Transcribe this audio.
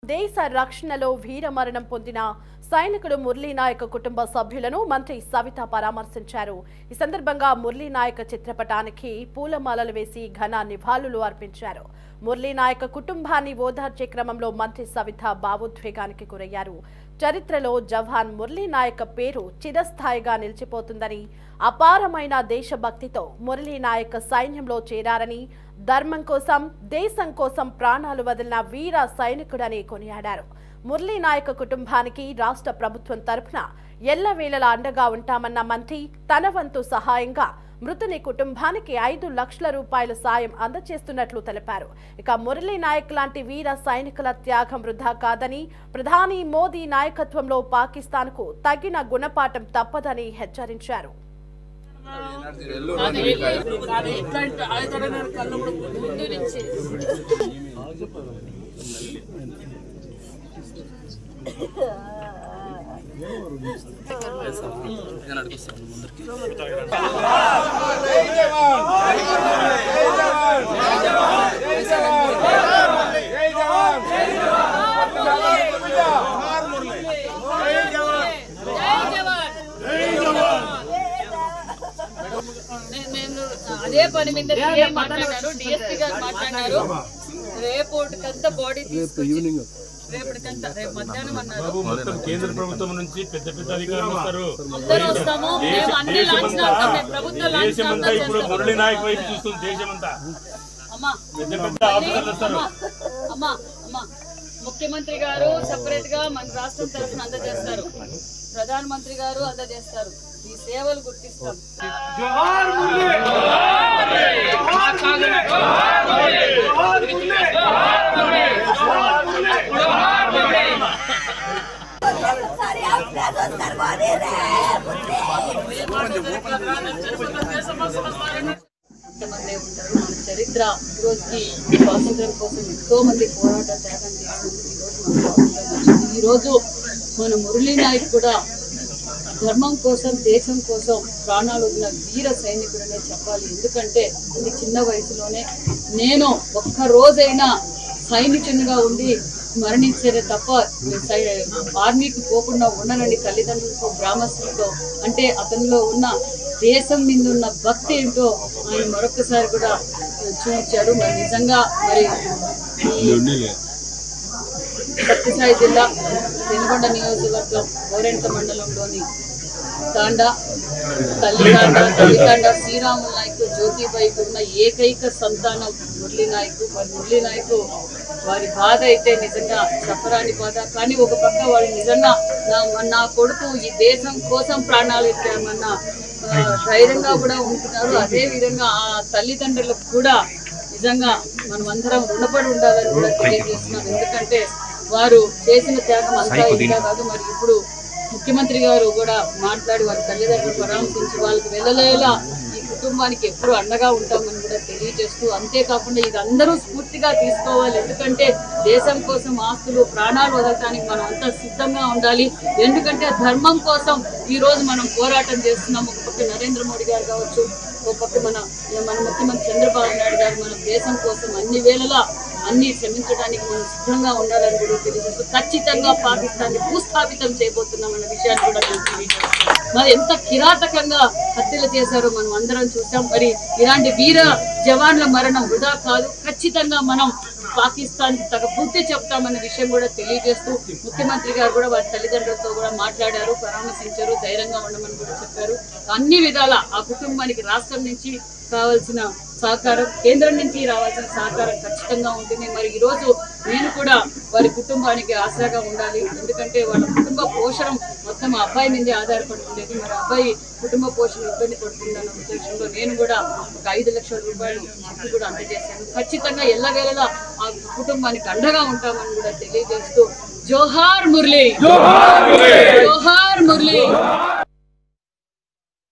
దేశ రక్షణలో వీరమరణం పొందిన సైనికుడు మురళీ నాయక్ కుటుంబ సభ్యులను మంత్రి సవిత పరామర్శించారు. ఈ సందర్భంగా మురళీ నాయక్ చిత్రపటానికి పూలమాలలు వేసి ఘన నివాళులు అర్పించారు. మురళీ నాయక్ కుటుంబాన్ని ఓదార్చే క్రమంలో మంత్రి సవిత భావోద్వేగానికి గురయ్యారు. చరిత్రలో జవాన్ మురళీ నాయక్ పేరు చిరస్థాయిగా నిలిచిపోతుందని, అపారమైన దేశభక్తితో మురళీ నాయక్ సైన్యంలో చేరారని, ధర్మం కోసం దేశం కోసం ప్రాణాలు వదిలిన వీర సైనికుడని కొనియాడారు. మురళీ నాయక్ కుటుంబానికి రాష్ట్ర ప్రభుత్వం తరపున ఎల్లవేళలా అండగా ఉంటామన్న మంత్రి తన వంతు సహాయంగా మృతుని కుటుంబానికి 5 లక్షల రూపాయల సాయం అందజేస్తున్నట్లు తెలిపారు. ఇక మురళీ నాయక్ లాంటి వీర సైనికుల త్యాగం వృధా కాదని, ప్రధాని మోదీ నాయకత్వంలో పాకిస్తాన్కు తగిన గుణపాఠం తప్పదని హెచ్చరించారు. అదే పని మీద మాట్లాడారు, డిఎస్పీ గారు మాట్లాడారు. రేపటికంతా బాడీ తీసుకొచ్చి రేపటికంతా రేపు మధ్యాహ్నం అన్నారు. కేంద్ర ప్రభుత్వం నుంచి పెద్ద పెద్ద అధికారులు వస్తారు. అందరూ వస్తాము. మేము అన్ని దేశమంతా ఇప్పుడు మురళీ నాయక్ వైపు చూస్తుంది. దేశమంతా పెద్ద పెద్ద ఆఫీసర్లు వస్తారు. అమ్మా ముఖ్యమంత్రి గారు సెపరేట్ గా మన రాష్ట్రం తరఫున అందజేస్తారు, ప్రధానమంత్రి గారు అందజేస్తారు. ఈ సేవలు గుర్తిస్తాం. అంతమంది ఉంటారు. మన చరిత్ర ఈరోజుకి స్వాతంత్రం కోసం ఎంతో మంది పోరాట త్యాగం చేసినందుకు ఈరోజు మన స్వాతంత్రం వచ్చింది. ఈరోజు మన మురళీ నాయక్ కూడా ధర్మం కోసం దేశం కోసం ప్రాణాలు వదిలిన వీర సైనికుడనే చెప్పాలి. ఎందుకంటే ఇది చిన్న వయసులోనే నేను ఒక్క రోజైనా సైనికునిగా ఉండి మరణించేదే తప్ప ఆర్మీకి పోకుండా ఉండనని తల్లిదండ్రులతో గ్రామస్తులతో అంటే అతనిలో ఉన్న దేశం మీద ఉన్న భక్తి ఏంటో ఆయన మరొకసారి కూడా చూపించాడు. మరి నిజంగా మరి సత్యసాయి జిల్లా పెనుగొండ నియోజకవర్గం గోరెంట్ల మండలంలోని తల్లిదండ శ్రీరాములు నాయక్ జ్యోతిబాయికి ఉన్న ఏకైక సంతానం మురళీ నాయక్. మరి మురళీ నాయక్ వారి బాధ అయితే నిజంగా చెప్పరాని బాధ. కానీ ఒక పక్క వాళ్ళు నిజంగా నా కొడుకు ఈ దేశం కోసం ప్రాణాలు ఇచ్చామన్న ధైర్యంగా కూడా ఉంటున్నారు. అదే విధంగా ఆ తల్లిదండ్రులకు కూడా నిజంగా మనం అందరం రుణపడి ఉండాలని కూడా తెలియజేస్తున్నాం. ఎందుకంటే వారు చేసిన త్యాగం అంతా ఇంకా కాదు. మరి ఇప్పుడు ముఖ్యమంత్రి గారు కూడా మాట్లాడి వారి తల్లిదండ్రులు పరామర్శించి వాళ్ళకి వెళ్ళలేలా ఈ కుటుంబానికి ఎప్పుడు అండగా ఉంటామని కూడా తెలియజేస్తూ, అంతేకాకుండా ఇది అందరూ స్ఫూర్తిగా తీసుకోవాలి. ఎందుకంటే దేశం కోసం ఆస్తులు ప్రాణాలు వదలటానికి మనం అంతా సిద్ధంగా ఉండాలి. ఎందుకంటే ధర్మం కోసం ఈ రోజు మనం పోరాటం చేస్తున్నాం. ఒక పక్క నరేంద్ర మోడీ గారు కావచ్చు, ఒక పక్క మన ముఖ్యమంత్రి చంద్రబాబు నాయుడు గారు మన దేశం కోసం అన్ని వేళలా అన్ని శ్రమించడానికి మనం సిద్ధంగా ఉండాలని కూడా తెలియజేస్తూ, ఖచ్చితంగా పాకిస్తాన్ని భూస్థాపితం చేయబోతున్నామన్న విషయాన్ని కూడా తెలియజేస్తాం. మరి ఎంత కిరాతకంగా హత్యలు చేశారో మనం అందరం చూసాం. మరి ఇలాంటి వీర జవాన్ల మరణం వృధా కాదు. ఖచ్చితంగా మనం పాకిస్తాన్ తగ్గ బుద్ధి చెప్తామన్న విషయం కూడా తెలియజేస్తూ, ముఖ్యమంత్రి గారు కూడా వారి తల్లిదండ్రులతో కూడా మాట్లాడారు, పరామర్శించారు, ధైర్యంగా ఉండమని కూడా చెప్పారు. అన్ని విధాల ఆ కుటుంబానికి రాష్ట్రం నుంచి కావాల్సిన సహకారం, కేంద్రం నుంచి రావాల్సిన సహకారం ఖచ్చితంగా ఉంటుంది. మరి ఈరోజు నేను కూడా వారి కుటుంబానికి ఆసరాగా ఉండాలి. ఎందుకంటే వాళ్ళ కుటుంబ పోషణ మొత్తం అబ్బాయి మీదే ఆధారపడి ఉండేది. మరి అబ్బాయి కుటుంబ పోషణ ఇబ్బంది పడుతుందన్న ఉద్దేశంలో నేను కూడా ఒక 5 లక్షల రూపాయలు చెక్కు కూడా అందజేశాను. ఖచ్చితంగా ఎల్లవేళలా ఆ కుటుంబానికి అండగా ఉంటామని కూడా తెలియజేస్తూ, జోహార్ మురళీ, జోహార్ మురళీ.